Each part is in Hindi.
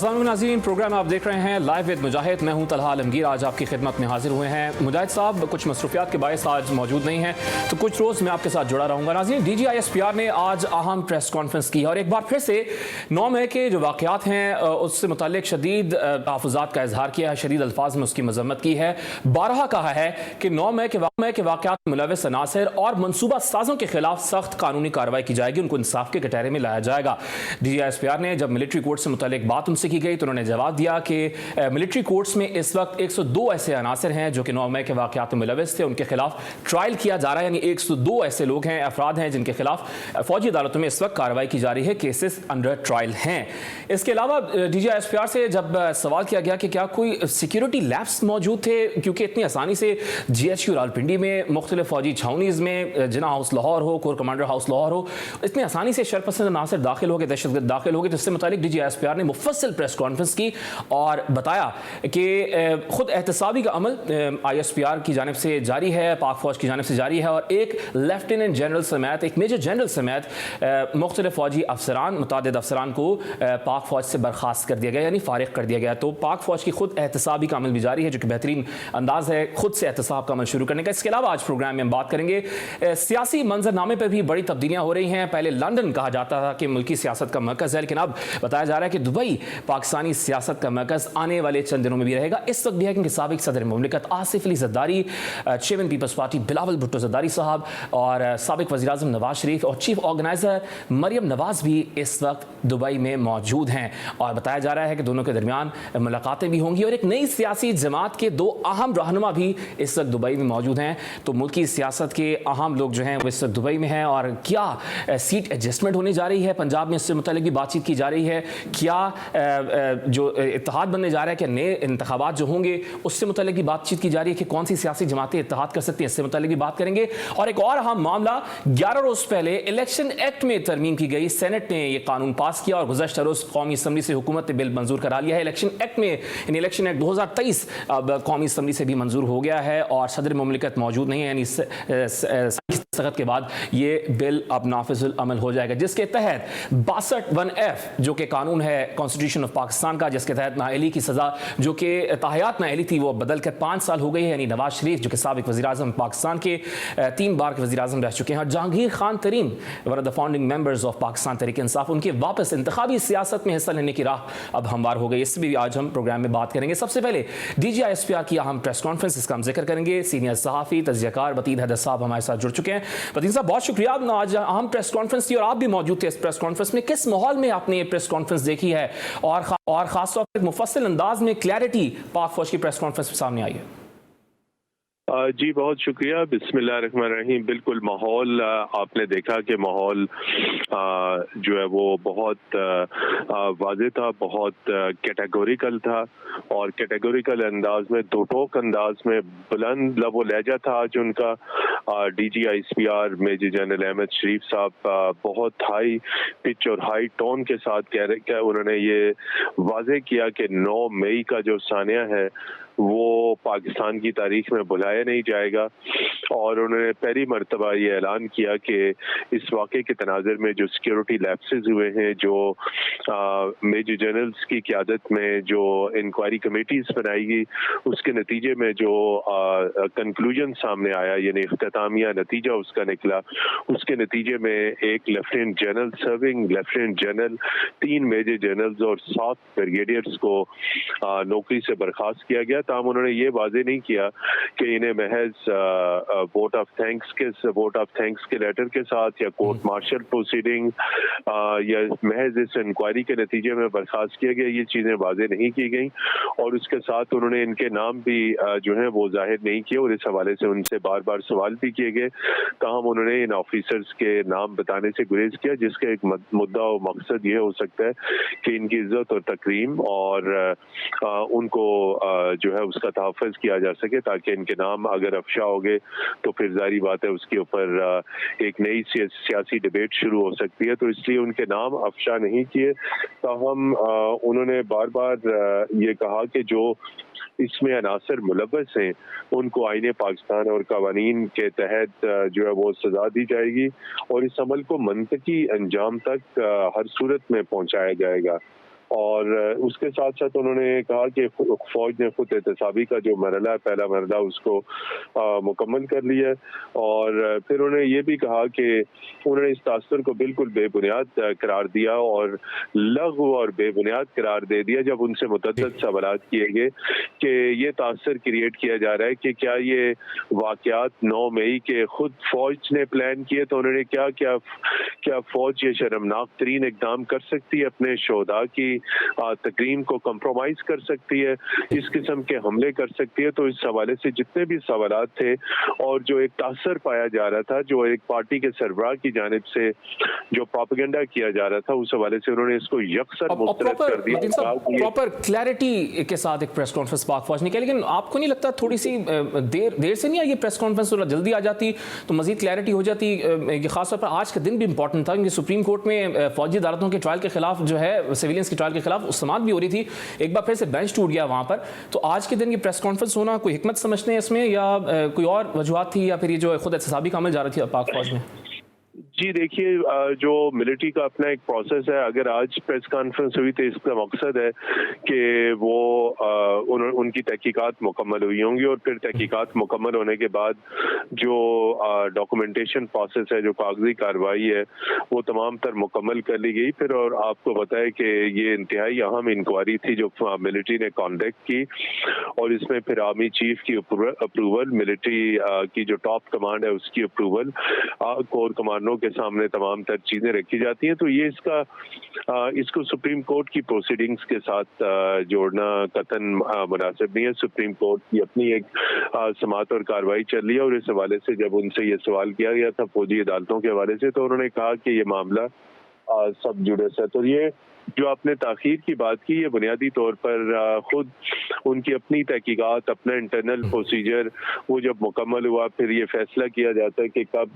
अस्सलाम नाज़रीन, प्रोग्राम आप देख रहे हैं लाइव विद मुजाहिद। मैं हूं तलहा आलमगीर। आज आपकी खिदमत में हाजिर हुए हैं। मुजाहिद साहब कुछ मसरूफियात के बायस आज मौजूद नहीं हैं, तो कुछ रोज़ मैं आपके साथ जुड़ा रहूँगा। नाज़रीन, DGISPR ने आज अहम प्रेस कॉन्फ्रेंस की और एक बार फिर से 9 मई के जो वाक़यात हैं उससे मुताल्लिक शदीद तहफ़्फ़ुज़ात का इजहार किया है, शदीद अल्फाज में उसकी मज़म्मत की है। बारहा कहा है कि 9 मई के वाक़यात में मुलव्वस अनासर और मनसूबा साजों के खिलाफ सख्त कानूनी कार्रवाई की जाएगी, उनको इंसाफ के कटहरे में लाया जाएगा। DGISPR ने जब मिलिट्री कोर्ट से मुताल्लिक बात उनसे की गई तो उन्होंने जवाब दिया कि मिलिट्री कोर्ट्स में इस वक्त 102 ऐसे अनासर हैं जो कि 9 मई के वाक़यात में मुलव्वस थे, उनके खिलाफ ट्रायल किया जा रहा है। यानी 102 ऐसे लोग हैं, अफराद हैं जिनके खिलाफ फौजी अदालतों में इस वक्त कार्रवाई की जा रही है, केसेस अंडर ट्रायल हैं। इसके अलावा DGISPR से जब सवाल किया गया कि क्या कोई सिक्योरिटी लैब्स मौजूद थे, क्योंकि इतनी आसानी से GHQ रावलपिंडी में, मुख्तलिफ फौजी छावनीज़ में, जिना हाउस लाहौर हो, कोर कमांडर हाउस लाहौर हो, इतनी आसानी से शरपसंद अनासर दाखिल हो गए, दहशतगर्द दाखिल हो गए। तो इससे मुतालिक DGISPR ने मुफस्सिल प्रेस कॉन्फ्रेंस की और बताया कि खुद एहतसाबी का अमल ISPR की जानिब से जारी है, पाक फौज की जानिब से जारी है, और एक लेफ्टिनेंट जनरल समेत, एक मेजर जनरल समेत मुख्तलिफ फौजी अफसरान, मुतादिद अफसरान को पाक फौज से बर्खास्त कर दिया गया, यानी फारिग कर दिया गया। तो पाक फौज की खुद एहतसाबी का अमल भी जारी है, जो कि बेहतरीन अंदाज है खुद से एहतसाब का अमल शुरू करने का। इसके अलावा आज प्रोग्राम में हम बात करेंगे सियासी मंजरनामे पर भी बड़ी तब्दीलियां हो रही हैं। पहले लंदन कहा जाता था कि मुल्की सियासत का मरकज़ है, लेकिन अब बताया जा रहा है कि दुबई पाकिस्तानी सियासत का मरकज़ आने वाले चंद दिनों में भी रहेगा। इस वक्त भी है क्योंकि साबिक सदर मुमलिकत Asif Ali Zardari, chairman Peoples Party Bilawal Bhutto Zardari साहब और साबिक वज़ीर आज़म नवाज शरीफ और चीफ ऑर्गेनाइज़र मरियम नवाज भी इस वक्त दुबई में मौजूद हैं। और बताया जा रहा है कि दोनों के दरमियान मुलाकातें भी होंगी और एक नई सियासी जमात के दो अहम रहनुमा भी इस वक्त दुबई में मौजूद हैं। तो मुल्की सियासत के अहम लोग जो हैं वो इस वक्त दुबई में हैं। और क्या सीट एडजस्टमेंट होने जा रही है पंजाब में, इससे मुतालिक भी बातचीत की जा रही है। क्या जो इत्तेहाद बनने जा रहा है, कि नए इंतखाबात जो होंगे उससे मुतालिक भी बातचीत की जा रही है कि कौन सी सियासी जमातें इत्तेहाद कर सकती हैं, इससे मुतालिक भी बात करेंगे। और एक और अहम मामला, 11 रोज पहले इलेक्शन एक्ट में तरमीम की गई, सेनेट ने यह कानून पास किया और गुज़श्ता रोज कौमी असम्बली से हुकूमत ने बिल मंजूर करा लिया है। इलेक्शन एक्ट में, इलेक्शन एक्ट 2023 अब कौमी असम्बली से भी मंजूर हो गया है और सदर मुमलिकत मौजूद नहीं है, यानी सख्त के बाद ये बिल अब नाफिजुल अमल हो जाएगा, जिसके तहत 62(1)F जो कि कानून है कॉन्स्टिट्यूशन ऑफ पाकिस्तान का, जिसके तहत नाअहली की सजा जो कि ताहयात नाअहली थी वो बदल कर 5 साल हो गई है। यानी नवाज शरीफ जो कि साबिक वज़ीर आज़म पाकिस्तान के 3 बार के वज़ीर आज़म रह चुके हैं, और Jahangir Khan Tareen, one of the founding members of Pakistan Tehreek Insaf, उनके वापस इंतखाबी सियासत में हिस्सा लेने की राह अब हमवार हो गई। इससे भी आज हम प्रोग्राम में बात करेंगे। सबसे पहले DGISPR की अहम प्रेस कॉन्फ्रेंस, इसका हम जिक्र करेंगे। सीनियर सहाफ़ी तज़कियाकार वतीद हैदर साहब हमारे साथ जुड़ चुके हैं। वतीद साहब, बहुत शुक्रिया, आज अहम प्रेस कॉन्फ्रेंस थी और आप भी मौजूद थे इस प्रेस कॉन्फ्रेंस में। किस माहौल में आपने ये प्रेस कॉन्फ्रेंस देखी है और खासतौर पर मुफस्सिल अंदाज में क्लैरिटी पाक फौज की प्रेस कॉन्फ्रेंस में सामने आई है? जी बहुत शुक्रिया। बिस्मिल्लाहिर्रहमानिर्रहीम। बिल्कुल माहौल आपने देखा कि माहौल जो है वो बहुत वाज़ेह था, बहुत कैटेगोरिकल था और कैटेगोरिकल अंदाज में, दो टोक अंदाज में, बुलंद लब व लहजा था आज उनका। DGISPR मेजर जनरल अहमद शरीफ साहब बहुत हाई पिच और हाई टोन के साथ उन्होंने ये वाज़ेह किया कि 9 मई का जो सानिया है वो पाकिस्तान की तारीख में भुलाया नहीं जाएगा। और उन्होंने पहली मरतबा ये ऐलान किया कि इस वाक़े के तनाज़ुर में जो सिक्योरिटी लैप्सेस हुए हैं, जो मेजर जनरल्स की क़यादत में जो इंक्वायरी कमेटीज़ बनाई गई, उसके नतीजे में जो कंक्लूजन सामने आया, यानी इख्तितामिया नतीजा उसका निकला, उसके नतीजे में एक lieutenant general, serving lieutenant general, 3 major generals और 7 ब्रिगेडियर्स को नौकरी से बर्खास्त किया गया। तमाम उन्होंने ये वाज़ेह नहीं किया कि इन्हें महज वोट ऑफ थैंक्स के लेटर के साथ या कोर्ट मार्शल प्रोसीडिंग या महज इस इंक्वायरी के नतीजे में बर्खास्त किया गया, ये चीज़ें वाज़ेह नहीं की गई। और उसके साथ उन्होंने इनके नाम भी जो है वो जाहिर नहीं किए और इस हवाले से उनसे बार बार सवाल भी किए गए। ताहम उन्होंने इन ऑफिसर्स के नाम बताने से गुरेज किया, जिसका एक मुद्दा और मकसद ये हो सकता है कि इनकी इज्जत और तकरीम और उनको जो है उसका तहफ़्फ़ुज़ किया जा सके, ताकि इनके नाम अगर अफशा हो गए तो फिर जारी बात है उसके ऊपर एक नई सियासी डिबेट शुरू हो सकती है। तो इसलिए उनके नाम अफशा नहीं किए। ताहम उन्होंने बार बार ये कहा कि जो इसमें अनासर मुलव्वस हैं उनको आईने पाकिस्तान और कवानीन के तहत जो है वो सजा दी जाएगी और इस अमल को मंतकी अंजाम तक हर सूरत में पहुँचाया जाएगा। और उसके साथ साथ उन्होंने कहा कि फौज ने खुद एहतसाबी का जो मरला है, पहला मरला, उसको मुकम्मल कर लिया। और फिर उन्होंने ये भी कहा कि उन्होंने इस तासर को बिल्कुल बेबुनियाद करार दिया और लग़्व और बेबुनियाद करार दे दिया जब उनसे मुतअद्दिद सवालात किए गए कि ये तासर क्रिएट किया जा रहा है कि क्या ये वाक़यात 9 मई के खुद फौज ने प्लान किए। तो उन्होंने क्या फौज ये शर्मनाक तरीन इकदाम कर सकती है, अपने शोहदा की तकरीम को कंप्रोमाइज कर सकती है, इस किस्म के हमले कर सकती है। तो इस हवाले से जितने भी सवालात थे और जो एक तासर पाया जा रहा था, जो एक पार्टी के सरबराह की जानिब से जो प्रोपेगेंडा किया जा रहा था, उस हवाले से उन्होंने इसको यकसर मुस्तरद कर दिया। प्रॉपर क्लैरिटी के साथ एक प्रेस कॉन्फ्रेंस पाक फौज ने किया, लेकिन आपको नहीं लगता थोड़ी सी देर से नहीं आई ये प्रेस कॉन्फ्रेंस, थोड़ा जल्दी आ जाती तो मजीद क्लैरिटी हो जाती। खासतौर पर आज का दिन भी इंपॉर्टेंट था क्योंकि सुप्रीम कोर्ट में फौजी अदालतों के ट्रायल के खिलाफ जो है, सिविलियंस के ट्रायल के खिलाफ समाअत भी हो रही थी, एक बार फिर से बेंच टूट गया वहां पर। तो आज के दिन ये प्रेस कॉन्फ्रेंस होना कोई हिकमत समझते हैं इसमें, या कोई और वजूहत थी, या फिर ये जो खुद एहतसाबी का अमल जा रही थी पाक फौज में? जी देखिए, जो मिलिट्री का अपना एक प्रोसेस है, अगर आज प्रेस कॉन्फ्रेंस हुई तो इसका मकसद है कि वो उनकी तहकीकात मुकम्मल हुई होंगी और फिर तहकीकात मुकम्मल होने के बाद जो डॉक्यूमेंटेशन प्रोसेस है, जो कागजी कार्रवाई है, वो तमाम तर मुकम्मल कर ली गई फिर। और आपको बताए कि ये इंतहाई अहम इंक्वायरी थी जो मिलिट्री ने कॉन्डक्ट की और इसमें फिर आर्मी चीफ की अप्रूवल, मिलिट्री की जो टॉप कमांड है उसकी अप्रूवल, कोर कमांडरों के सामने तमाम तर चीजें रखी जाती हैं। तो ये इसको सुप्रीम कोर्ट की प्रोसीडिंग्स के साथ जोड़ना कतन मुनासिब नहीं है। सुप्रीम कोर्ट की अपनी एक समाअत और कार्रवाई चल रही है और इस हवाले से जब उनसे ये सवाल किया गया था फौजी अदालतों के हवाले से, तो उन्होंने कहा कि ये मामला सब जुड़े से। तो ये जो आपने ताखीर की बात की, ये बुनियादी तौर पर खुद उनकी अपनी तहकीकात, अपना इंटरनल प्रोसीजर वो जब मुकम्मल हुआ फिर ये फैसला किया जाता है कि कब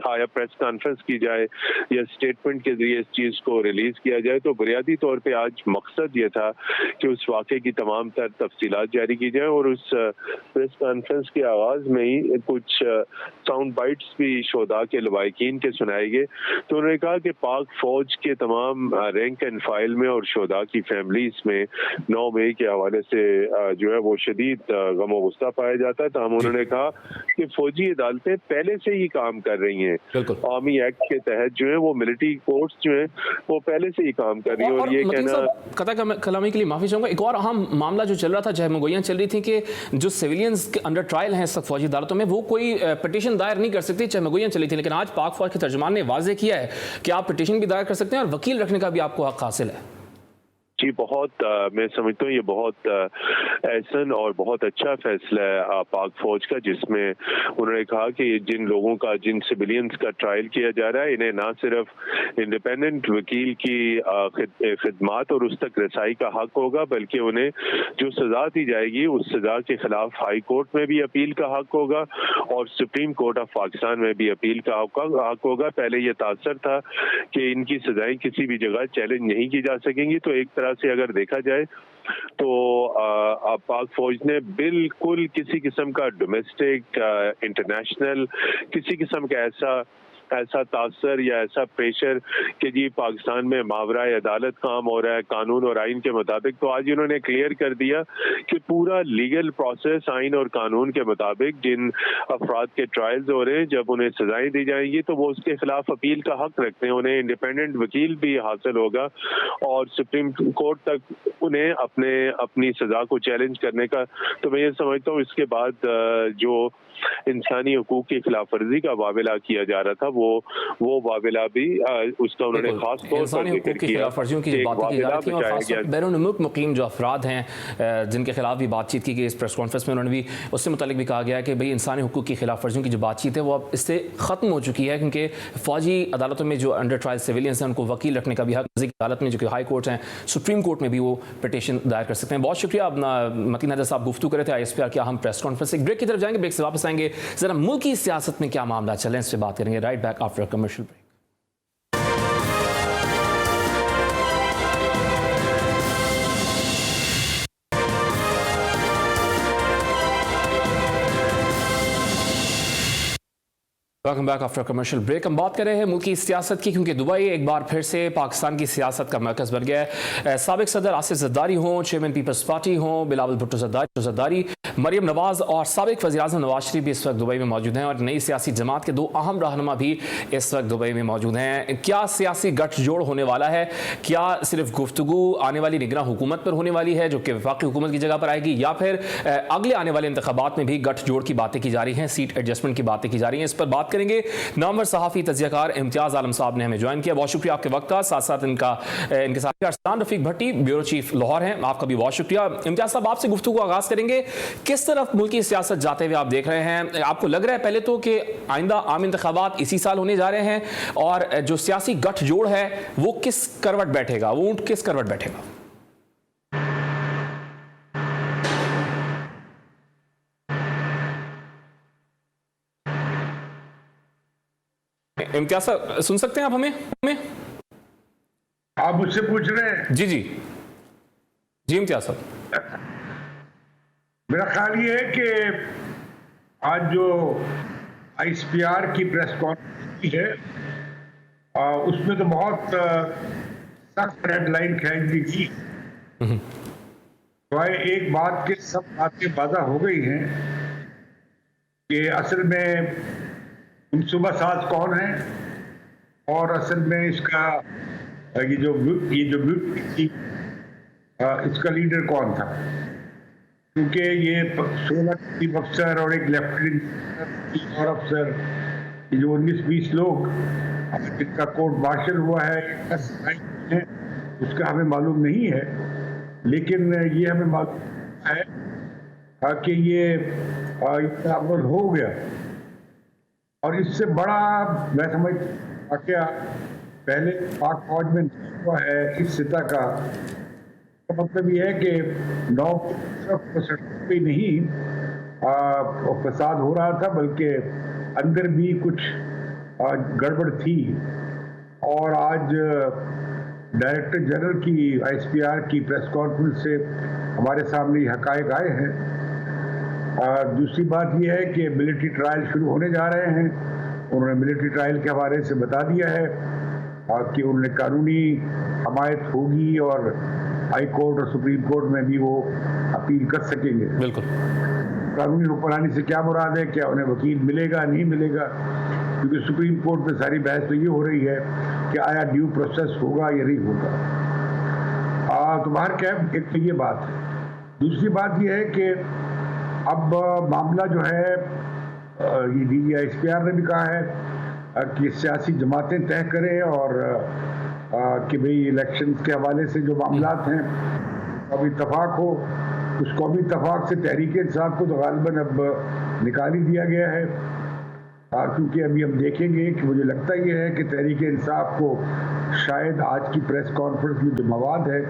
आया प्रेस कॉन्फ्रेंस की जाए या स्टेटमेंट के जरिए इस चीज़ को रिलीज किया जाए। तो बुनियादी तौर पे आज मकसद ये था कि उस वाक़े की तमाम तर तफसीलात जारी की जाए और उस प्रेस कॉन्फ्रेंस के आगाज़ में ही कुछ साउंड बाइट्स भी शोधा के लवाकिन के सुनाए गए। तो उन्होंने कहा कि पाक फौज के तमाम रैंक एंड फाइल में और शोधा की फैमिलीज में 9 मई के हवाले से जो है वो शदीद गम गुस्सा पाया जाता है। तो हम उन्होंने कहा कि फौजी अदालतें पहले से ही काम कर रही हैं, आर्मी एक्ट के तहत जो है वो मिलिट्री कोर्ट्स जो है वो पहले से ही काम कर रही है। और ये कहना कता कलामी के लिए माफी चाहूंगा, एक और अहम मामला जो चल रहा था, जहमगोइयां चल रही थी कि जो सिविलियंस के अंडर ट्रायल हैं इस वक्त फौजी अदालतों में, वो कोई पिटीशन दायर नहीं कर सकती, जहमगोइयां चली थी। लेकिन आज पाक फौज के तर्जुमान ने वाजे किया है कि आप पिटीशन भी दायर कर सकते हैं और वकील रखने का भी आपको हक हासिल है। जी बहुत मैं समझता हूँ ये बहुत एहसन और बहुत अच्छा फैसला है पाक फौज का, जिसमें उन्होंने कहा कि जिन लोगों का, जिन सिविलियंस का ट्रायल किया जा रहा है, इन्हें ना सिर्फ इंडिपेंडेंट वकील की खिदमात और उस तक रसाई का हक होगा, बल्कि उन्हें जो सजा दी जाएगी उस सजा के खिलाफ हाई कोर्ट में भी अपील का हक होगा और सुप्रीम कोर्ट ऑफ पाकिस्तान में भी अपील का हक होगा। पहले ये तासर था कि इनकी सजाएं किसी भी जगह चैलेंज नहीं की जा सकेंगी। तो एक तरह से अगर देखा जाए तो पाक फौज ने बिल्कुल किसी किस्म का डोमेस्टिक, इंटरनेशनल, किसी किस्म का ऐसा तासर या ऐसा प्रेशर कि जी पाकिस्तान में मावरा अदालत काम हो रहा है कानून और आइन के मुताबिक, तो आज इन्होंने क्लियर कर दिया कि पूरा लीगल प्रोसेस आइन और कानून के मुताबिक जिन अफराद के ट्रायल्स हो रहे हैं, जब उन्हें सजाएं दी जाएंगी तो वो उसके खिलाफ अपील का हक रखते हैं, उन्हें इंडिपेंडेंट वकील भी हासिल होगा और सुप्रीम कोर्ट तक उन्हें अपनी सजा को चैलेंज करने का। तो मैं ये समझता हूँ इसके बाद जो इंसानी हकूक की खिलाफ वर्जी का वाविला किया जा रहा था वो वाविला भी उसका उन्होंने खास तौर पर जिक्र किया कि एक वाविला बचाया गया। बैरून मुल्क मुकीम जो अफराद हैं जिनके खिलाफ भी बातचीत की गई इस प्रेस कॉन्फ्रेंस में, उन्होंने भी उससे मुतालिक भी कहा गया कि भाई इंसानी हकूक की खिलाफ वर्जियों की जो बातचीत है वो अब इससे ख़त्म हो चुकी है, क्योंकि फौजी अदालतों में जो अंडर ट्रायल सिविलियंस हैं उनको वकील रखने का भी हक अदालत में, जो कि हाई कोर्ट हैं, सुप्रीम कोर्ट में भी वो पिटीशन दायर कर सकते हैं। बहुत शुक्रिया। मतीन हैदर साहब गुफ्तगू करे थे ISPR की अहम प्रेस कॉन्फ्रेंस। एक ब्रेक की तरफ जाएंगे, ब्रेक से वापस आएंगे, जरा मुल्की सियासत में क्या मामला चल रहे हैं इस पर बात करेंगे। Right back after commercial break. Welcome back after commercial break. हम बात कर रहे हैं मुल्क की सियासत की, क्योंकि दुबई एक बार फिर से पाकिस्तान की सियासत का मरकज़ बन गया है। साबिक सदर आसिफ जरदारी हों, चेयरमैन पीपल्स पार्टी हों, बिलावल भुट्टो जरदारी, मरियम नवाज और साबिक वज़ीर आज़म नवाज शरीफ भी इस वक्त दुबई में मौजूद हैं, और नई सियासी जमात के दो अहम रहनुमा भी इस वक्त दुबई में मौजूद हैं। क्या सियासी गठजोड़ होने वाला है? क्या सिर्फ गुफ्तगू आने वाली निगरान हुकूमत पर होने वाली है, जो कि वफाकी हुकूमत की जगह पर आएगी, या फिर अगले आने वाले इंतखाबात में भी गठजोड़ की बातें की जा रही हैं, सीट एडजस्टमेंट की बातें की जा रही हैं? इस पर बात करेंगे। नामवर सहाफ़ी तजियाकार इम्तियाज़ आलम साहब ने हमें ज्वाइन किया, बहुत शुक्रिया आपके वक्त का। साथ साथ इनके साथ अरसलान रफीक भट्टी, ब्यूरो चीफ लाहौर हैं, आपका भी बहुत शुक्रिया। इम्तियाज़ साहब, आपसे गुफ्तगू का आगाज़ करेंगे। किस तरफ मुल्क की सियासत जाते हुए आप देख रहे हैं? आपको लग रहा है पहले तो कि आइंदा आम इंतखाबात इसी साल होने जा रहे हैं, और जो सियासी गठजोड़ है वो किस करवट बैठेगा, वो ऊंट किस करवट बैठेगा? इम्तियाज साहब, सुन सकते हैं आप हमें? आप मुझसे पूछ रहे हैं? जी इम्तियाज साहब, मेरा ख्याल ये है कि आज जो ISPR की प्रेस कॉन्फ्रेंस है, उसमें तो बहुत सख्त रेडलाइन खींच दी गई। तो एक बात के सब बातें वादा हो गई हैं कि असल में मनसूबा साज कौन है, और असल में इसका ये जो इसका लीडर कौन था। क्योंकि ये 16 चीफ अफसर और एक लेफ्टिनेंट और अफसर, ये जो 19-20 लोग जिनका कोर्ट मार्शल हुआ है, उसका हमें मालूम नहीं है, लेकिन ये हमें मालूम है कि ये अमल हो गया। और इससे बड़ा मैं समझता क्या पहले पाक फौज में हुआ है इस सतह का, मतलब ये है कि 9% भी नहीं फसाद हो रहा था, बल्कि अंदर भी कुछ गड़बड़ थी। और आज डायरेक्टर जनरल की ISPR की प्रेस कॉन्फ्रेंस से हमारे सामने हकायक आए हैं। दूसरी बात यह है कि मिलिट्री ट्रायल शुरू होने जा रहे हैं। उन्होंने मिलिट्री ट्रायल के हवाले से बता दिया है कि उन्हें कानूनी हमायत होगी, और हाई कोर्ट और सुप्रीम कोर्ट में भी वो अपील कर सकेंगे। बिल्कुल। कानूनी हुक्मरानी से क्या मुराद है? क्या उन्हें वकील मिलेगा, नहीं मिलेगा? क्योंकि सुप्रीम कोर्ट में सारी बहस तो ये हो रही है कि आया ड्यू प्रोसेस होगा या नहीं होगा। तो बाहर क्या, एक तो ये बात है। दूसरी बात ये है कि अब मामला जो है, ये DG ISPR ने भी कहा है कि सियासी जमातें तय करें, और कि भाई इलेक्शंस के हवाले से जो मामलात हैं अब इत्तफाक हो। उस कौमी इत्तफाक से तहरीक इंसाफ को तो गालिबन अब निकाल ही दिया गया है, क्योंकि अभी हम देखेंगे कि मुझे लगता ये है कि तहरीक इंसाफ को शायद आज की प्रेस कॉन्फ्रेंस में जो मवाद है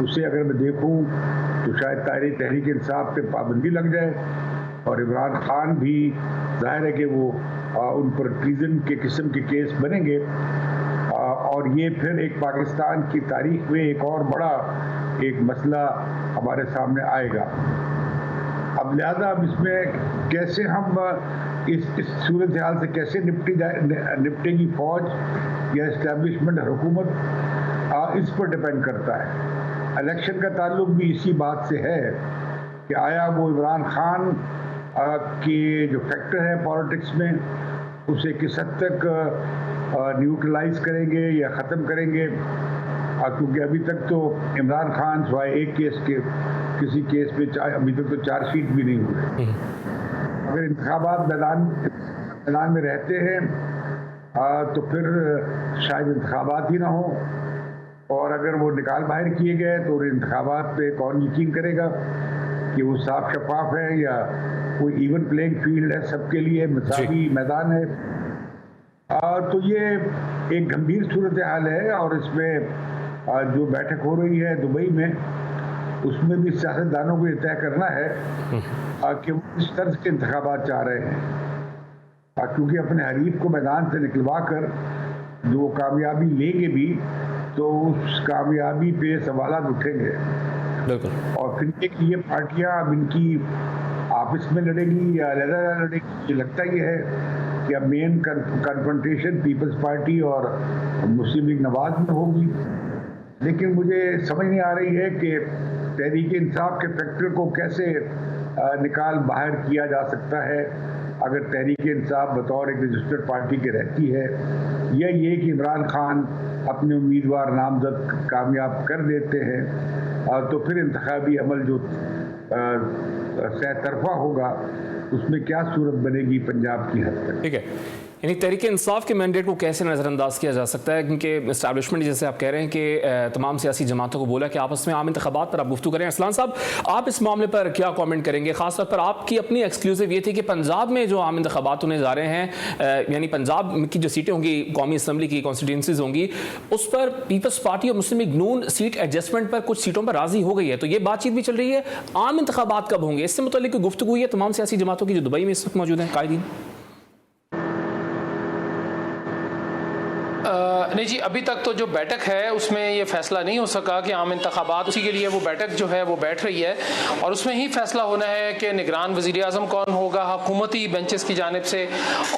उसे अगर मैं देखूं तो शायद तहरीक इंसाफ पे पाबंदी लग जाए, और इमरान खान भी जाहिर है कि वो उन पर ट्रीजन के किस्म के केस बनेंगे, और ये फिर एक पाकिस्तान की तारीख में एक और बड़ा एक मसला हमारे सामने आएगा। अब लिहाजा अब इसमें कैसे हम इस सूरत हाल से कैसे निपटेगी फौज या इस्टेब्लिशमेंट हुकूमत, इस पर डिपेंड करता है। इलेक्शन का ताल्लुक भी इसी बात से है कि आया वो इमरान खान के जो फैक्टर है पॉलिटिक्स में, उसे किस हद तक न्यूट्रलाइज करेंगे या ख़त्म करेंगे। क्योंकि अभी तक तो इमरान खान सिवाय एक केस के किसी केस पे अभी तक तो चार्जशीट भी नहीं हुए। अगर इंतखाबात मैदान में रहते हैं तो फिर शायद इंतखाबात ही ना हो, और अगर वो निकाल बाहर किए गए तो इंतखाबात पे कौन यकीन करेगा कि वो साफ शफाफ है या कोई इवन प्लेइंग फील्ड है, सबके लिए मसावी मैदान है। तो ये एक गंभीर सूरत हाल है, और इसमें जो बैठक हो रही है दुबई में, उसमें भी सियासतदानों को ये तय करना है कि वो किस तरह के इंतखाबात चाह रहे हैं, क्योंकि अपने हरीफ को मैदान से निकलवा कर जो कामयाबी लेंगे भी तो उस कामयाबी पे सवालात उठेंगे। और फिर ये पार्टियां अब इनकी आपस में लड़ेगी या अलग लड़ेगी, ये लगता ही है कि अब मेन कन्फ्रंटेशन पीपल्स पार्टी और मुस्लिम लीग नवाज में होगी। लेकिन मुझे समझ नहीं आ रही है कि तहरीक इंसाफ के फैक्टर को कैसे निकाल बाहर किया जा सकता है अगर तहरीक इंसाफ बतौर एक रजिस्टर्ड पार्टी के रहती है, या ये कि इमरान खान अपने उम्मीदवार नामजद कामयाब कर देते हैं तो फिर इंतखाबी अमल जो सह-तरफा होगा उसमें क्या सूरत बनेगी पंजाब की हद तक। ठीक है, यानी तहरीक इंसाफ के मैंडेट को कैसे नज़रअंदाज किया जा सकता है, क्योंकि इस्टेब्लिशमेंट जैसे आप कह रहे हैं कि तमाम सियासी जमातों को बोला कि आपस में आम इंतखाबात पर आप गुफ्तगू करें। असलान साहब, आप इस मामले पर क्या कमेंट करेंगे? खासतौर पर आपकी अपनी एक्सक्लूसिव ये थी कि पंजाब में जो आम इंतखाबात होने जा रहे हैं, यानी पंजाब की जो सीटें होंगी कौमी असम्बली की कॉन्स्टिट्यूंसीज होंगी, उस पर पीपल्स पार्टी और मुस्लिम लीग नून सीट एडजस्टमेंट पर कुछ सीटों पर राजी हो गई है, तो ये बातचीत भी चल रही है। आम इंतखाबात कब होंगे, इससे मुतल्लिक गुफ्तगू हुई है तमाम सियासी जमातों की जो दुबई में इस वक्त मौजूद हैं कायदीन? नहीं जी, अभी तक तो जो बैठक है उसमें ये फैसला नहीं हो सका कि आम इंतखाबात, उसी के लिए वो बैठक जो है वो बैठ रही है और उसमें ही फैसला होना है कि निगरान वज़ीर आज़म कौन होगा हुकूमती बेंचेस की जानिब से,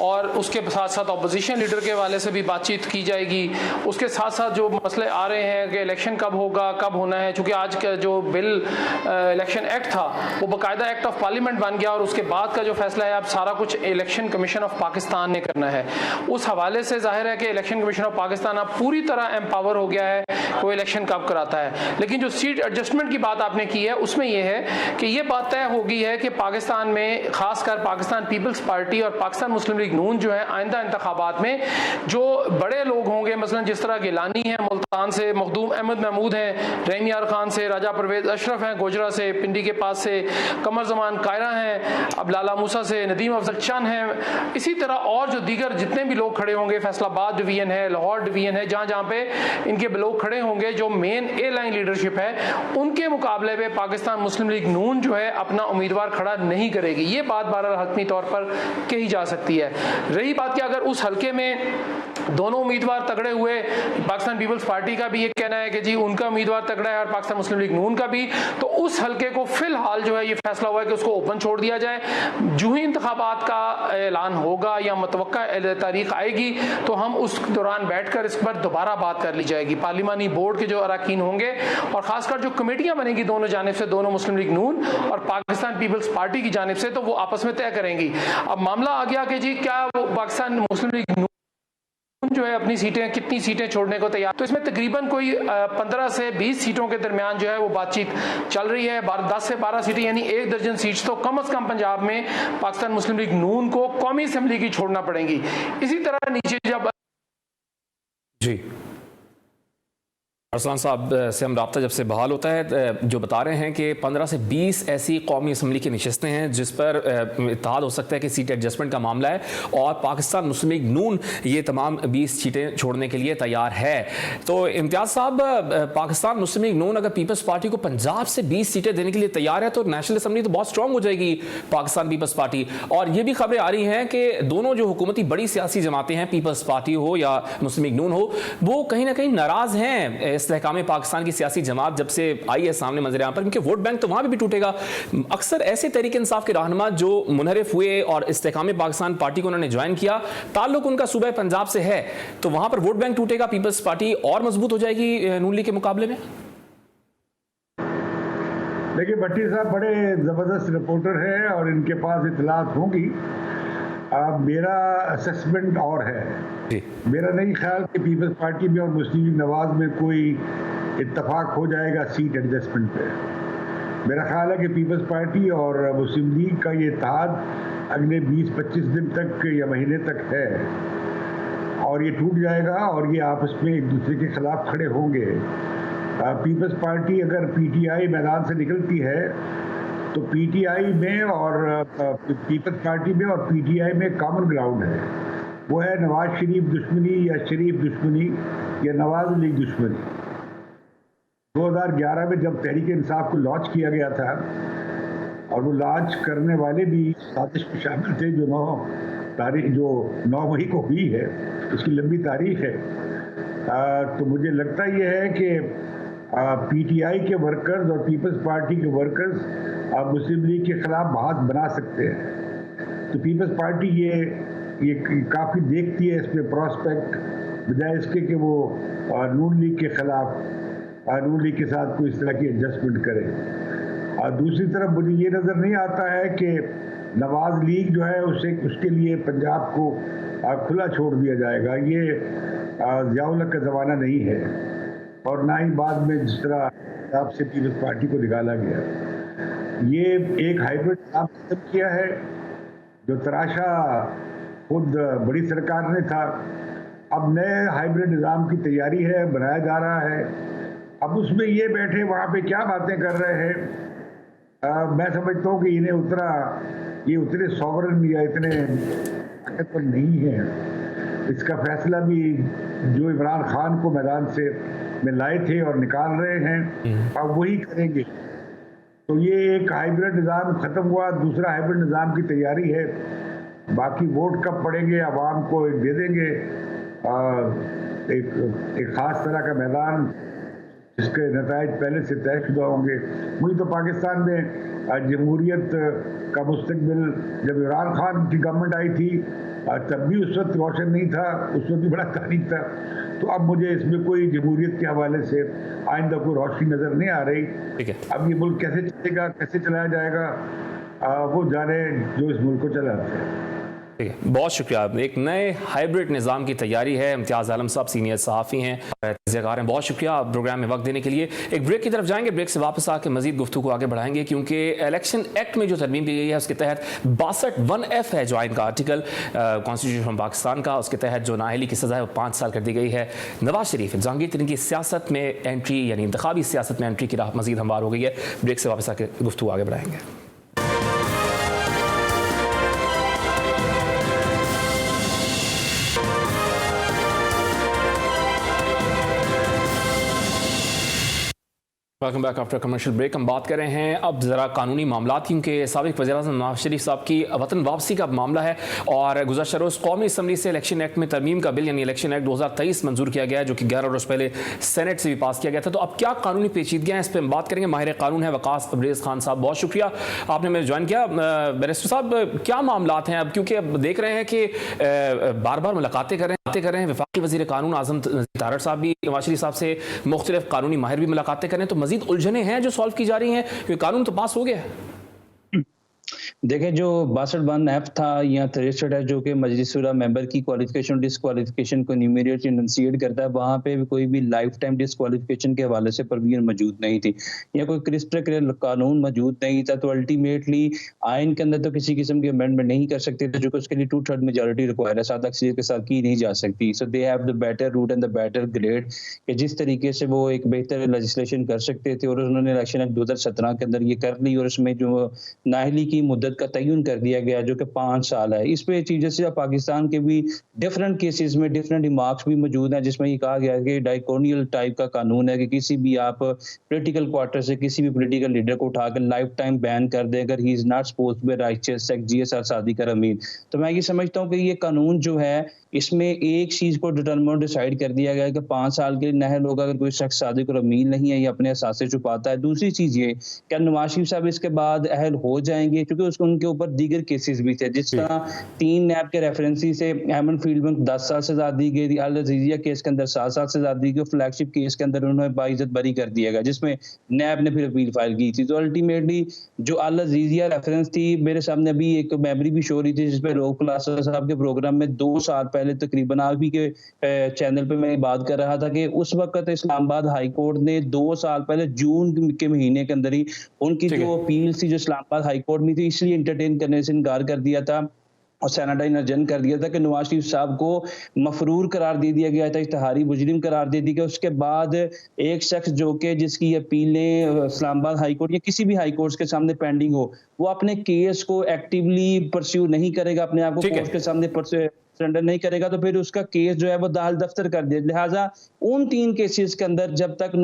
और उसके साथ साथ अपोजिशन लीडर के हवाले से भी बातचीत की जाएगी। उसके साथ साथ जो मसले आ रहे हैं कि इलेक्शन कब होगा, कब होना है, चूँकि आज का जो बिल इलेक्शन एक्ट था वो बाकायदा एक्ट ऑफ पार्लियामेंट बन गया और उसके बाद का जो फैसला है अब सारा कुछ इलेक्शन कमीशन ऑफ पाकिस्तान ने करना है। उस हवाले से जाहिर है कि इलेक्शन कमीशन ऑफ पाकिस्तान अब पूरी तरह एम्पावर हो गया है वो इलेक्शन कब कराता है। लेकिन जो सीट एडजस्टमेंट की बात आपने की है उसमें यह है कि यह बात तय हो गई है कि पाकिस्तान में खासकर पाकिस्तान पीपल्स पार्टी और पाकिस्तान मुस्लिम लीग नून जो है आइंदा इंतखाबात में जो बड़े लोग होंगे, मसलन जिस तरह गिलानी है मुल्तान से, मखदूम अहमद महमूद हैं रहीम यार खान से, राजा परवेज अशरफ हैं गोजरा से, पिंडी के पास से कमर जमान कायरा हैं, अब लाला मूसा से नदीम अफजल चंद हैं, इसी तरह और जो दीगर जितने भी लोग खड़े होंगे, फैसलाबाद डिवीजन है, लाहौर डिवीजन है, जहां जहां पे इनके लोग खड़े होंगे, जो मेन ए लाइन लीडरशिप है, उनके मुकाबले में पाकिस्तान मुस्लिम लीग नून जो है अपना उम्मीदवार खड़ा नहीं करेगी। ये बात बहरहाल हतमी तौर पर कही जा सकती है। रही बात कि अगर उस हल्के में दोनों उम्मीदवार तगड़े हुए, पाकिस्तान पीपल्स पार्टी का भी ये कहना है कि जी उनका उम्मीदवार तगड़ा है और पाकिस्तान मुस्लिम लीग नून का भी, तो उस हल्के को फिलहाल जो है ये फैसला हुआ है कि उसको ओपन छोड़ दिया जाए। जो ही इंतखाबात का ऐलान होगा या मुतवक्का तारीख आएगी तो हम उस दौरान बैठकर इस पर दोबारा बात कर ली जाएगी। पार्लिमानी बोर्ड के जो अरकान होंगे और खासकर जो कमेटियां बनेगी दोनों जानिब से, दोनों मुस्लिम लीग नून और पाकिस्तान पीपल्स पार्टी की जानिब से, तो वो आपस में तय करेंगी। अब मामला आ गया कि जी क्या वो पाकिस्तान मुस्लिम लीग नून जो है अपनी सीटें, कितनी सीटें छोड़ने को तैयार, तो इसमें तकरीबन कोई 15 से 20 सीटों के दरमियान जो है वो बातचीत चल रही है। 10 से 12 सीटें यानी 1 दर्जन सीट्स तो कम से कम पंजाब में पाकिस्तान मुस्लिम लीग नून को कौमी असेंबली की छोड़ना पड़ेंगी। इसी तरह नीचे जब जी अरसलान साहब से हम रब्ता जब से बहाल होता है, जो बता रहे हैं कि 15 से 20 ऐसी कौमी असम्बली की नशस्तें हैं जिस पर इत्तेहाद हो सकता है कि सीट एडजस्टमेंट का मामला है और पाकिस्तान मुस्लिम लीग नून ये तमाम 20 सीटें छोड़ने के लिए तैयार है। तो इम्तियाज़ साहब, पाकिस्तान मुस्लिम लीग नून अगर पीपल्स पार्टी को पंजाब से 20 सीटें देने के लिए तैयार है तो नेशनल असम्बली तो बहुत स्ट्रॉन्ग हो जाएगी पाकिस्तान पीपल्स पार्टी। और ये भी खबरें आ रही हैं कि दोनों जो हुकूमती बड़ी सियासी जमातें हैं, पीपल्स पार्टी हो या मुस्लिम लीग नून हो, वो कहीं ना कहीं नाराज हैं इस्तेहकाम पाकिस्तान की सियासी जमात जब से आई है सामने मंजर पर, क्योंकि वोट बैंक तो वहां भी टूटेगा। अक्सर ऐसे तहरीक इंसाफ के रहनुमा जो मुनहरिफ हुए और इस्तेहकाम पाकिस्तान पार्टी को उन्होंने ज्वाइन किया, ताल्लुक उनका सूबा पंजाब से है, तो वहां पर वोट बैंक टूटेगा, पीपल्स पार्टी और मजबूत हो जाएगी नून लीग के मुकाबले में। देखिए, भट्टी साहब बड़े जबरदस्त रिपोर्टर हैं और इनके पास इतलात होंगी। मेरा असेसमेंट और है, मेरा नहीं ख्याल कि पीपल्स पार्टी में और मुस्लिम लीग नवाज में कोई इत्तफाक हो जाएगा सीट एडजस्टमेंट पे। मेरा ख्याल है कि पीपल्स पार्टी और मुस्लिम लीग का ये इत्तेहाद अगले 20-25 दिन तक या महीने तक है और ये टूट जाएगा और ये आपस में एक दूसरे के खिलाफ खड़े होंगे। पीपल्स पार्टी अगर पीटीआई मैदान से निकलती है तो पीटीआई में और पीपल्स पार्टी में और पीटीआई में कॉमन ग्राउंड है, वो है नवाज शरीफ दुश्मनी या शरीफ दुश्मनी या नवाज लीग दुश्मनी। 2011 में जब तहरीक इंसाफ को लॉन्च किया गया था और वो लॉन्च करने वाले भी साजिश में शामिल थे, जो 9 मई को हुई है, उसकी लंबी तारीख है। तो मुझे लगता ये है कि पीटीआई के वर्कर्स और पीपल्स पार्टी के वर्कर्स मुस्लिम लीग के खिलाफ बहस बना सकते हैं। तो पीपल्स पार्टी ये ये काफ़ी देखती है इसमें प्रॉस्पेक्ट, बजाय इसके कि वो नून लीग के खिलाफ नून लीग के साथ कोई इस तरह की एडजस्टमेंट करे। और दूसरी तरफ मुझे ये नज़र नहीं आता है कि नवाज लीग जो है उसके लिए पंजाब को खुला छोड़ दिया जाएगा। ये ज़ियाउल हक का ज़माना नहीं है, और ना ही बाद में जिस तरह पंजाब से पीपल्स पार्टी को निकाला गया। ये एक हाइब्रिड निज़ाम खत्म किया है जो तराशा खुद बड़ी सरकार ने था। अब नए हाइब्रिड निज़ाम की तैयारी है, बनाया जा रहा है। अब उसमें ये बैठे वहाँ पे क्या बातें कर रहे हैं, मैं समझता हूँ कि ये उतने सॉवरन या इतने ताकतवर नहीं है। इसका फैसला भी जो इमरान खान को मैदान से में लाए थे और निकाल रहे हैं, अब वही करेंगे। तो ये एक हाइब्रिड निज़ाम खत्म हुआ, दूसरा हाइब्रिड निज़ाम की तैयारी है। बाकी वोट कब पड़ेंगे, आवाम को दे देंगे एक ख़ास तरह का मैदान जिसके नताइज पहले से तयशुदा होंगे। मुझे तो पाकिस्तान में जमहूरियत का मुस्तकबिल जब इमरान खान की गवर्नमेंट आई थी तब भी उस वक्त रोशन नहीं था, उस वक्त भी बड़ा तारीख था। तो अब मुझे इसमें कोई जमहूरियत के हवाले से आइंदा कोई रोशनी नज़र नहीं आ रही। ठीक है, अब ये मुल्क कैसे चलेगा, कैसे चलाया जाएगा, वो जाने जो इस मुल्क को चलाते हैं। ठीक है, बहुत शुक्रिया। एक नए हाइब्रिड निज़ाम की तैयारी है। इम्तियाज़ आलम साहब सीनियर सहाफ़ी हैं, तज़कियाकार हैं, बहुत शुक्रिया प्रोग्राम में वक्त देने के लिए। एक ब्रेक की तरफ जाएंगे, ब्रेक से वापस आकर मजीद गुफ्तगू को आगे बढ़ाएंगे, क्योंकि इलेक्शन एक्ट में जो तरमीम की गई है उसके तहत 62(1)(f) है जो आइन का आर्टिकल कॉन्स्टिट्यूशन पाकिस्तान का, उसके तहत जो नाअहली की सज़ा है वो 5 साल कर दी गई है। नवाज शरीफ जहांगीर तरीन की सियासत में एंट्री यानी इंतखाबी सियासत में एंट्री की राह मजीद हमवार हो गई है। ब्रेक से वापस आकर गुफ्तगू आगे बढ़ाएंगे। Welcome back after commercial break. हम बात कर रहे हैं अब ज़रा कानूनी मामला, क्योंकि साबिक़ वज़ीर-ए-आज़म नवाज शरीफ साहब की वतन वापसी का मामला है और गुज़श्ता रोज़ कौमी असम्बली से इलेक्शन एक्ट में तरमीम का बिल यानी इलेक्शन एक्ट 2023 मंजूर किया गया है, जो कि 11 रोज़ पहले सेनेट से भी पास किया गया था। तो अब क्या कानूनी पेचीदगियाँ हैं, इस पर हम बात करेंगे। माहिर कानून है वकास अब्रेज़ खान साहब, बहुत शुक्रिया आपने मुझे ज्वाइन किया। बैरिस्टर साहब, क्या मामलात हैं अब, क्योंकि अब देख रहे हैं कि बार बार मुलाकातें कर रहे हैं वफाकी वज़ीर कानून आज़म तारड़ साहब भी नवाज शरीफ साहब से मुख्तलिफ कानूनी माहिर भी मुलाकातें करें, तो मजीद उलझने हैं जो सॉल्व की जा रही हैं, क्योंकि कानून तो पास हो गया है। देखें, जो 62(1)(f) था या थ्रेशोल्ड है जो कि मजलिस-ए-शुरा मेंबर की क्वालिफिकेशन डिसक्वालिफिकेशन को न्यूमेरिक इनंशिएट करता है, वहाँ पे भी कोई भी लाइफ टाइम डिसक्वालिफिकेशन के हवाले से प्रोविजन मौजूद नहीं थी या कोई क्रिस्टल क्लियर कानून मौजूद नहीं था। तो अल्टीमेटली आइन के अंदर तो किसी किस्म के अमेंडमेंट नहीं कर सकते थे, जो कि उसके लिए 2/3 मेजॉरिटी रिक्वायर है, 7 अक्सरियत के साथ की नहीं जा सकती। So they have the better route and the better grade कि जिस तरीके से वो एक बेहतर लेजिस्लेशन कर सकते थे, और उन्होंने इलेक्शन एक्ट 2017 के अंदर ये कर ली और उसमें जो नाअहली की मुद्दत का तयन कर दिया गया जो कि 5 साल है। इस पे चीफ जस्टिस ऑफ पाकिस्तान के भी डिफरेंट केसेस में डिफरेंट रिमार्क्स भी मौजूद हैं, जिसमें ये कहा गया है कि डाइकोनियल टाइप का कानून है कि किसी भी आप पॉलिटिकल क्वार्टर से किसी भी पॉलिटिकल लीडर को उठाकर लाइफ टाइम बैन कर दे अगर he is not supposed to be righteous GSR Sadiq Ameen. तो मैं ये समझता हूँ कि ये कानून जो है इसमें एक चीज को डिसाइड कर दिया गया है कि 5 साल के लिए नाअहल होगा अगर कोई शख्स सादिक और अमीन नहीं है या अपने असासे छुपाता है। दूसरी चीज ये क्या नवाज शरीफ साहब इसके बाद अहल हो जाएंगे, क्योंकि उसको उनके ऊपर दीगर केसेस भी थे, जिस तरह 3 नैब के रेफरेंसी से अहमद फील्ड में 10 साल सजा दी गई थी, अल अजीजिया केस के अंदर 7 साल सजा दी गई, फ्लैगशिप केस के अंदर उन्होंने बाइज्जत बरी कर दिया गया जिसमें नैब ने फिर अपील फाइल की थी। तो अल्टीमेटली जो अल अजीजिया रेफरेंस थी, मेरे सामने अभी एक मेमोरी भी शो रही थी जिसपे रोक क्लासा साहब के प्रोग्राम में 2 साल पहले तकरीबन आप के चैनल पे मैं बात कर रहा था कि उस वक्त इस्लामाबाद हाई कोर्ट ने 2 साल पहले जून के महीने के अंदर ही उनकी जो अपील थी जो इस्लामाबाद हाई कोर्ट में थी, इसलिए इंटरटेन करने से इनकार कर दिया था और सैनिटाइन अर्जन कर दिया था कि नवाज शरीफ साहब को मफरूर करार दे दिया गया था, इश्तिहारी मुजरिम करार दे दिया गया। उसके बाद एक शख्स जो कि जिसकी अपीलें इस्लामाबाद हाई कोर्ट या किसी भी हाई कोर्ट के सामने पेंडिंग हो, वो अपने केस को एक्टिवली परस्यू नहीं करेगा, अपने आप को कोर्ट के सामने सरेंडर नहीं करेगा, तो फिर उसका केस जो है वो दाल दफ्तर कर दिया। लिहाजा उन 3 केसेस के अंदर जब तक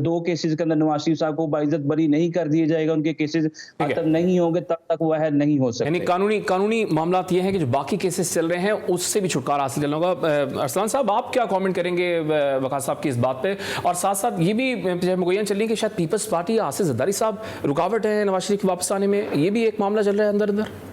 2 केसेस के अंदर नवाज शरीफ साहब को बाइज्जत बरी नहीं कर दिया जाएगा, उनके केसेस खत्म नहीं होंगे, तब तक वह नहीं हो सकते। यानी कानूनी मामला ये है कि जो बाकी केसेस चल रहे हैं उससे भी छुटकारा हासिल करना होगा। अरसलान साहब, आप क्या कमेंट करेंगे वकास साहब की इस बात पे? और साथ साथ ये भी मुगैयन चल रही है कि शायद पीपल्स पार्टी आसिफ जरदारी साहब रुकावट है नवाज शरीफ के वापस आने में, ये भी एक मामला चल रहा है अंदर अंदर।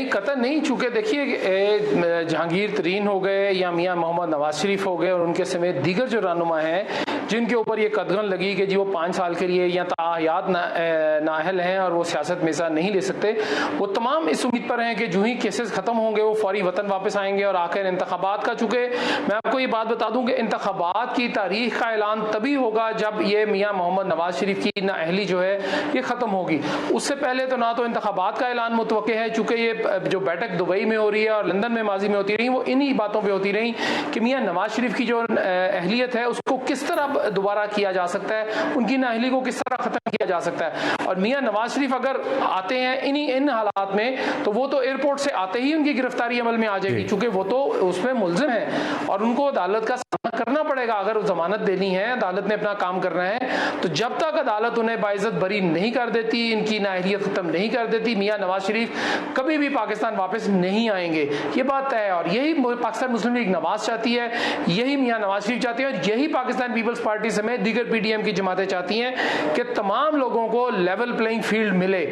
नहीं, कतई नहीं। चूंकि देखिए जहांगीर तरीन हो गए या मियां मोहम्मद नवाज शरीफ हो गए और उनके समेत दीगर जो रहनुमा हैं जिनके ऊपर ये कदगन लगी कि जी वो 5 साल के लिए या ताहयात नाअहल हैं और वो सियासत में हिस्सा नहीं ले सकते, वो तमाम इस उम्मीद पर हैं कि जो ही केसेस खत्म होंगे वो फौरी वतन वापस आएंगे और आखिर इंतखाबात का, चूंकि मैं आपको ये बात बता दूं कि इंतखाबात की तारीख का ऐलान तभी होगा जब ये मियां मोहम्मद नवाज शरीफ की नाअहली जो है ये खत्म होगी। उससे पहले तो ना तो इंतखाबात का ऐलान मुतवक्के है, चूंकि ये जो बैठक दुबई में हो रही है और लंदन में माजी में होती रही, वो इन्हीं बातों पर होती रही कि मियां नवाज शरीफ की जो अहलियत है उसको किस तरह दोबारा किया जा सकता है, उनकी नाअहली को किस तरह खत्म किया जा सकता है। और मियां नवाज शरीफ अगर आते हैं इन हालात में तो वो तो एयरपोर्ट से आते ही उनकी गिरफ्तारी अमल में आ जाएगी, क्योंकि वो तो उसमें मुल्जिम है और उनको अदालत का सामना करना पड़ेगा। अगर जमानत देनी है, अदालत ने अपना काम करना है, तो जब तक अदालत उन्हें बाइज्जत बरी नहीं कर देती, इनकी नाअहलियत खत्म नहीं कर देती, मियां नवाज शरीफ कभी भी पाकिस्तान वापस नहीं आएंगे, ये बात तय है। और यही पाकिस्तान मुस्लिम लीग नवाज चाहती है, यही मियां नवाज शरीफ चाहती है और यही पाकिस्तान पीपल्स पार्टी समेत दीगर पीडीएम की जमातें चाहती हैं कि तमाम लोगों को लेवल प्लेइंग फील्ड मिले।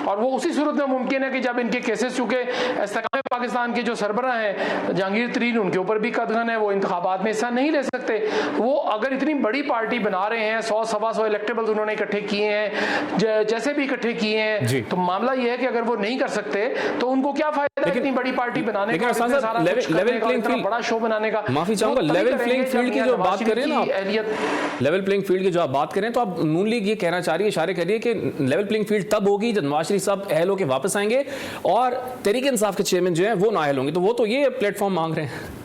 और वो उसी सूरत में मुमकिन है कि जब इनके केसेस, चूंकि इस्तेकाम पाकिस्तान के जो सरबराह हैं जहांगीर तरीन, उनके ऊपर भी कदगन है, वो इंतखाबात में हिस्सा नहीं ले सकते। वो अगर इतनी बड़ी पार्टी बना रहे हैं, 100-125 इलेक्टेबल्स उन्होंने इकट्ठे किए हैं, जैसे भी इकट्ठे किए हैं, तो मामला ये है कि अगर वो नहीं कर सकते तो उनको क्या फायदा इतनी बड़ी पार्टी बनाने का, लेवल प्लेइंग फील्ड, बड़ा शो बनाने का। माफी चाहूंगा, लेवल प्लेइंग फील्ड की जो बात करें ना, लेवल प्लेइंग फील्ड की जो आप बात करें, तो आप नून लीग ये कहना चाह रही है, इशारे कर रही है कि लेवल प्लेइंग फील्ड तब होगी जब नवाज शरीफ साहब अहल होकर वापस आएंगे और तहरीक इंसाफ के चेयरमैन जो हैं वो नाअहल होंगे, तो वो तो ये प्लेटफॉर्म मांग रहे हैं।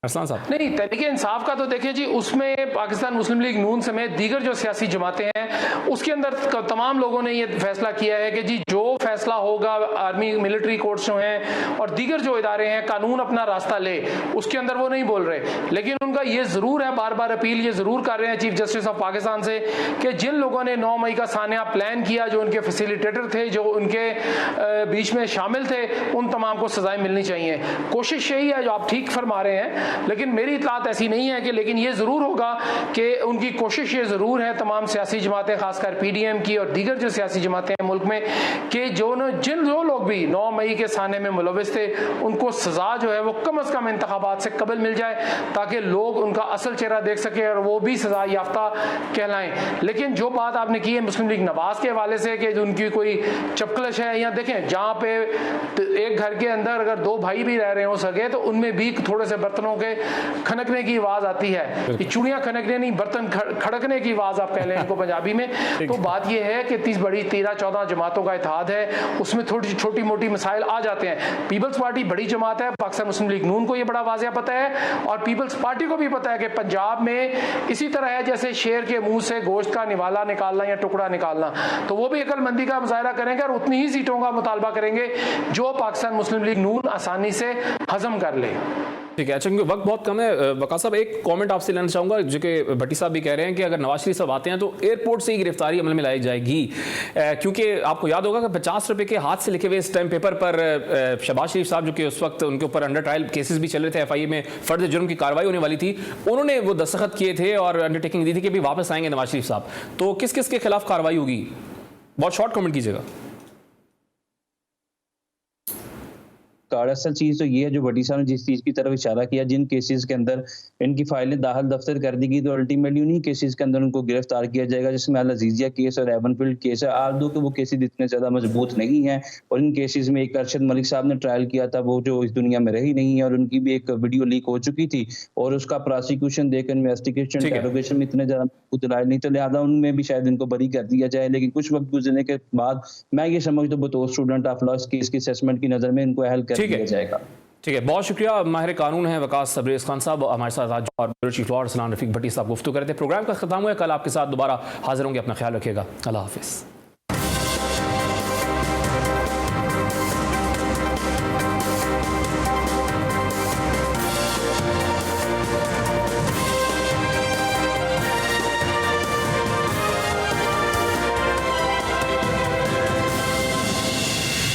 अरसलान साहब नहीं, तहरीक इंसाफ का तो देखिए जी, उसमें पाकिस्तान मुस्लिम लीग नून समेत दीगर जो सियासी जमातें हैं उसके अंदर तमाम लोगों ने ये फैसला किया है कि जी जो फैसला होगा, आर्मी मिलिट्री कोर्ट्स जो हैं और दीगर जो इदारे हैं, कानून अपना रास्ता ले, उसके अंदर वो नहीं बोल रहे। लेकिन उनका ये जरूर है, बार बार अपील ये जरूर कर रहे हैं चीफ जस्टिस ऑफ पाकिस्तान से कि जिन लोगों ने 9 मई का सानिया प्लान किया, जो उनके फैसिलिटेटर थे, जो उनके बीच में शामिल थे, उन तमाम को सजाएं मिलनी चाहिए। कोशिश यही है, जो आप ठीक फरमा रहे हैं, लेकिन मेरी इतलात ऐसी नहीं है कि, लेकिन ये जरूर होगा कि उनकी कोशिश ये जरूर है, तमाम सियासी जमातें, खासकर पीडीएम की और दीगर जो सियासी जमातें हैं मुल्क में, कि जो लोग भी 9 मई के साने में मुलविस थे, उनको सजा जो है वो कम से कम इंतखाबात से कबल मिल जाए, ताकि लोग उनका असल चेहरा देख सके और वो भी सजा याफ्ता कहलाएं। लेकिन जो बात आपने की है मुस्लिम लीग नवाज के हवाले से कि उनकी कोई चपकलश है, या देखें जहाँ पे एक घर के अंदर अगर 2 भाई भी रह रहे हो सके, तो उनमें भी थोड़े से बर्तनों के खनकने की आवाज आती है, चूड़ियां खनकने नहीं, बर्तन खड़कने की आवाज आप कह लें इनको पंजाबी में। तो बात यह है कि 13-14 जमातों का इत्तेहाद है, उसमें थोड़ी छोटी मोटी मसाइल आ जाते हैं। पीपल्स पार्टी बड़ी जमात है, पाकिस्तान मुस्लिम लीग नून को यह बड़ा वाज़ेह पता है और पीपल्स पार्टी को भी पता है कि पंजाब में इसी तरह है जैसे शेर के मुंह से गोश्त का निवाला निकालना या टुकड़ा निकालना, तो वो भी अक्लमंदी का मुजाहरा करेंगे और उतनी ही सीटों का मुतालबा करेंगे जो पाकिस्तान मुस्लिम लीग नून आसानी से हजम कर ले। ठीक है, अच्छा क्योंकि वक्त बहुत कम है, वकास साहब एक कमेंट आपसे लेना चाहूँगा, जो कि भट्टी साहब भी कह रहे हैं कि अगर नवाज शरीफ साहब आते हैं तो एयरपोर्ट से ही गिरफ्तारी अमल में लाई जाएगी, क्योंकि आपको याद होगा कि 50 रुपये के हाथ से लिखे हुए स्टैम्प पेपर पर शहबाज शरीफ साहब, जो कि उस वक्त उनके ऊपर अंडर ट्रायल केसेस भी चल रहे थे, FIA में फर्द जुर्म की कार्रवाई होने वाली थी, उन्होंने वो दस्तखत किए थे और अंडरटेकिंग दी थी कि भी वापस आएंगे नवाज शरीफ साहब। तो किस किस के खिलाफ कार्रवाई होगी, बहुत शॉर्ट कमेंट कीजिएगा। असल चीज तो ये है जो भट्टी साहब ने जिस चीज की तरफ इशारा किया, जिन केसेस के अंदर इनकी फाइलें दाखिल दफ्तर कर दी गई, तो अल्टीमेटली उन्हीं केसेस के अंदर उनको गिरफ्तार किया जाएगा, जिसमें अल अजीजिया केस और एवनफील्ड केस है। आर्दो के वो केसेस इतने ज्यादा मजबूत नहीं है और इन केसेस में एक अरशद मलिक साहब ने ट्रायल किया था, वो जो इस दुनिया में रही नहीं है और उनकी भी एक वीडियो लीक हो चुकी थी और उसका प्रोसिक्यूशन देकर इन्वेस्टिगेशन इंटेरोगेशन में इतने ज्यादा दलाइल नहीं, तो लिहाजा उनमें भी शायद इनको बरी कर दिया जाए। लेकिन कुछ वक्त गुजरने के बाद मैं ये समझता हूँ बतौर स्टूडेंट ऑफ लॉ केस की असेसमेंट की नजर में इनको अहल कर दिया जाएगा। ठीक है, बहुत शुक्रिया। माहिर कानून है वकास सबरेज़ खान साहब हमारे साथ आज, और ब्यूरो चीफ लॉ अरसलान रफीक भट्टी साहब गुफ्तगू कर रहे थे। प्रोग्राम का खत्म हुआ, कल आपके साथ दोबारा हाजिर होंगे, अपना ख्याल रखिएगा, अल्लाह हाफिज़।